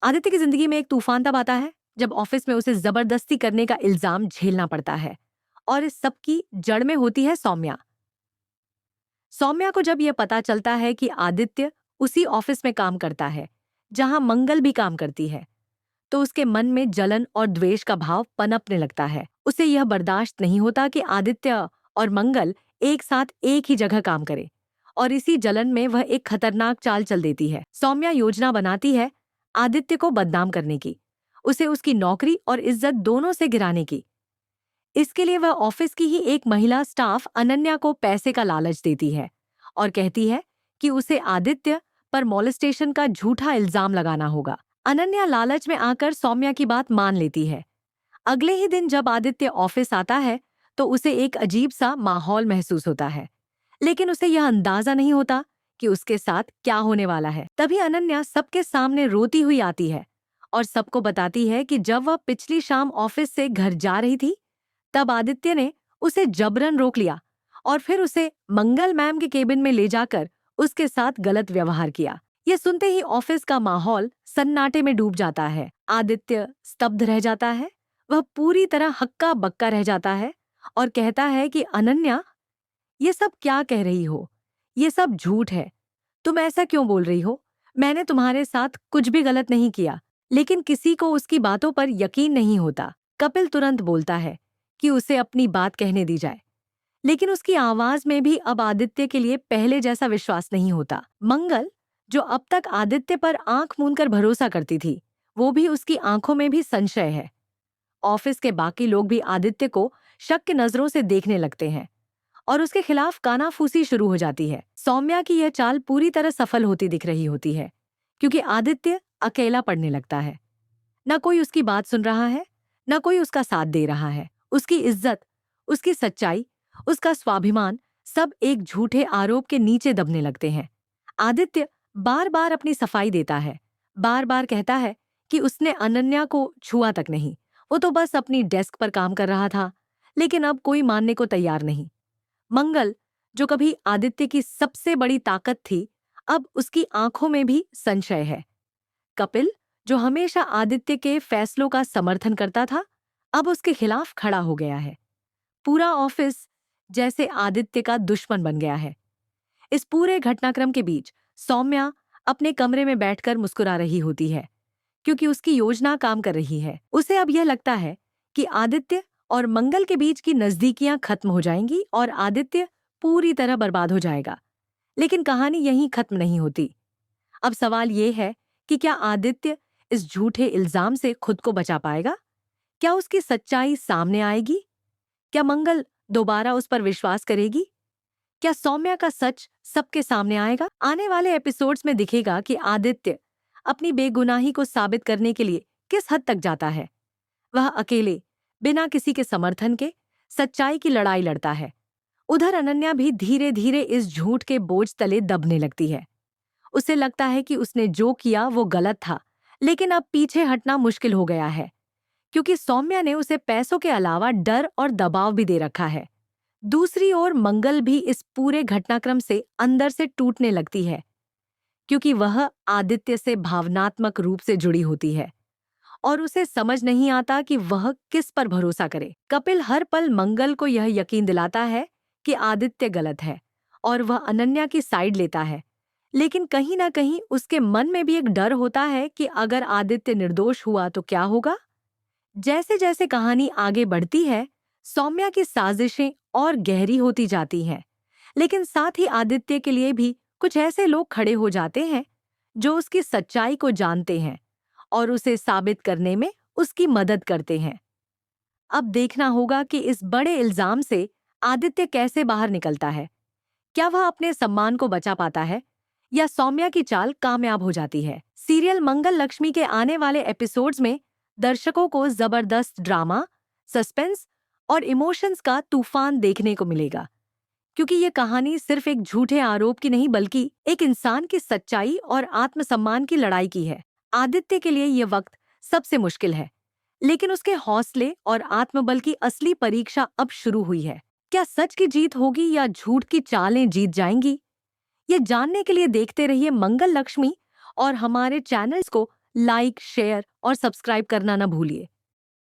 आदित्य की जिंदगी में एक तूफान तब आता है जब ऑफिस में उसे जबरदस्ती करने का इल्जाम झेलना पड़ता है। और इस सब की जड़ में होती है सौम्या। सौम्या को जब यह पता चलता है कि आदित्य उसी ऑफिस में काम करता है जहां मंगल भी काम करती है, तो उसके मन में जलन और द्वेष का भाव पनपने लगता है। उसे यह बर्दाश्त नहीं होता कि आदित्य और मंगल एक साथ एक ही जगह काम करे, और इसी जलन में वह एक खतरनाक चाल चल देती है। सौम्या योजना बनाती है आदित्य को बदनाम करने की, उसे उसकी नौकरी और इज्जत दोनों से गिराने की। इसके लिए वह ऑफिस की ही एक महिला स्टाफ अनन्या को पैसे का लालच देती है और कहती है कि उसे आदित्य पर मॉलेस्टेशन का झूठा इल्जाम लगाना होगा। अनन्या लालच में आकर सौम्या की बात मान लेती है। अगले ही दिन जब आदित्य ऑफिस आता है तो उसे एक अजीब सा माहौल महसूस होता है, लेकिन उसे यह अंदाजा नहीं होता कि उसके साथ क्या होने वाला है। तभी अनन्या सबके सामने रोती हुई आती है और सबको बताती है कि जब वह पिछली शाम ऑफिस से घर जा रही थी, तब आदित्य ने उसे जबरन रोक लिया और फिर उसे मंगल मैम के केबिन में ले जाकर उसके साथ गलत व्यवहार किया। ये सुनते ही ऑफिस का माहौल सन्नाटे में डूब जाता है। आदित्य स्तब्ध रह जाता है। वह पूरी तरह हक्का बक्का रह जाता है और कहता है कि अनन्या, ये सब क्या कह रही हो? ये सब झूठ है। तुम ऐसा क्यों बोल रही हो? मैंने तुम्हारे साथ कुछ भी गलत नहीं किया। लेकिन किसी को उसकी बातों पर यकीन नहीं होता। कपिल तुरंत बोलता है कि उसे अपनी बात कहने दी जाए, लेकिन उसकी आवाज में भी अब आदित्य के लिए पहले जैसा विश्वास नहीं होता। मंगल, जो अब तक आदित्य पर आंख मूंदकर भरोसा करती थी, वो भी उसकी आंखों में भी संशय है। ऑफिस के बाकी लोग भी आदित्य को शक की नजरों से देखने लगते हैं और उसके खिलाफ कानाफूसी शुरू हो जाती है। सौम्या की यह चाल पूरी तरह सफल होती दिख रही होती है, क्योंकि आदित्य अकेला पड़ने लगता है। न कोई उसकी बात सुन रहा है, न कोई उसका साथ दे रहा है। उसकी इज्जत, उसकी सच्चाई, उसका स्वाभिमान सब एक झूठे आरोप के नीचे दबने लगते हैं। आदित्य बार बार अपनी सफाई देता है, बार बार कहता है कि उसने अनन्या को छुआ तक नहीं, वो तो बस अपनी डेस्क पर काम कर रहा था। लेकिन अब कोई मानने को तैयार नहीं। मंगल, जो कभी आदित्य की सबसे बड़ी ताकत थी, अब उसकी आंखों में भी संशय है। कपिल, जो हमेशा आदित्य के फैसलों का समर्थन करता था, अब उसके खिलाफ खड़ा हो गया है। पूरा ऑफिस जैसे आदित्य का दुश्मन बन गया है। इस पूरे घटनाक्रम के बीच सौम्या अपने कमरे में बैठकर मुस्कुरा रही होती है, क्योंकि उसकी योजना काम कर रही है। उसे अब यह लगता है कि आदित्य और मंगल के बीच की नजदीकियां खत्म हो जाएंगी और आदित्य पूरी तरह बर्बाद हो जाएगा। लेकिन कहानी यहीं खत्म नहीं होती। अब सवाल ये है कि क्या आदित्य इस झूठे इल्जाम से खुद को बचा पाएगा? क्या उसकी सच्चाई सामने आएगी? क्या मंगल दोबारा उस पर विश्वास करेगी? क्या सौम्या का सच सबके सामने आएगा? आने वाले एपिसोड्स में दिखेगा कि आदित्य अपनी बेगुनाही को साबित करने के लिए किस हद तक जाता है। वह अकेले, बिना किसी के समर्थन के, सच्चाई की लड़ाई लड़ता है। उधर अनन्या भी धीरे धीरे इस झूठ के बोझ तले दबने लगती है। उसे लगता है कि उसने जो किया वो गलत था, लेकिन अब पीछे हटना मुश्किल हो गया है, क्योंकि सौम्या ने उसे पैसों के अलावा डर और दबाव भी दे रखा है। दूसरी ओर मंगल भी इस पूरे घटनाक्रम से अंदर से टूटने लगती है, क्योंकि वह आदित्य से भावनात्मक रूप से जुड़ी होती है और उसे समझ नहीं आता कि वह किस पर भरोसा करे। कपिल हर पल मंगल को यह यकीन दिलाता है कि आदित्य गलत है और वह अनन्या की साइड लेता है, लेकिन कहीं ना कहीं उसके मन में भी एक डर होता है कि अगर आदित्य निर्दोष हुआ तो क्या होगा। जैसे जैसे कहानी आगे बढ़ती है, सौम्या की साजिशें और गहरी होती जाती हैं, लेकिन साथ ही आदित्य के लिए भी कुछ ऐसे लोग खड़े हो जाते हैं जो उसकी सच्चाई को जानते हैं और उसे साबित करने में उसकी मदद करते हैं। अब देखना होगा कि इस बड़े इल्जाम से आदित्य कैसे बाहर निकलता है। क्या वह अपने सम्मान को बचा पाता है या सौम्या की चाल कामयाब हो जाती है? सीरियल मंगल लक्ष्मी के आने वाले एपिसोड्स में दर्शकों को जबरदस्त ड्रामा, सस्पेंस और इमोशंस का तूफान देखने को मिलेगा, क्योंकि ये कहानी सिर्फ एक झूठे आरोप की नहीं बल्कि एक इंसान की सच्चाई और आत्मसम्मान की लड़ाई की है। आदित्य के लिए ये वक्त सबसे मुश्किल है, लेकिन उसके हौसले और आत्मबल की असली परीक्षा अब शुरू हुई है। क्या सच की जीत होगी या झूठ की चालें जीत जाएंगी? ये जानने के लिए देखते रहिए मंगल लक्ष्मी और हमारे चैनल्स को लाइक, शेयर और सब्सक्राइब करना ना भूलिए।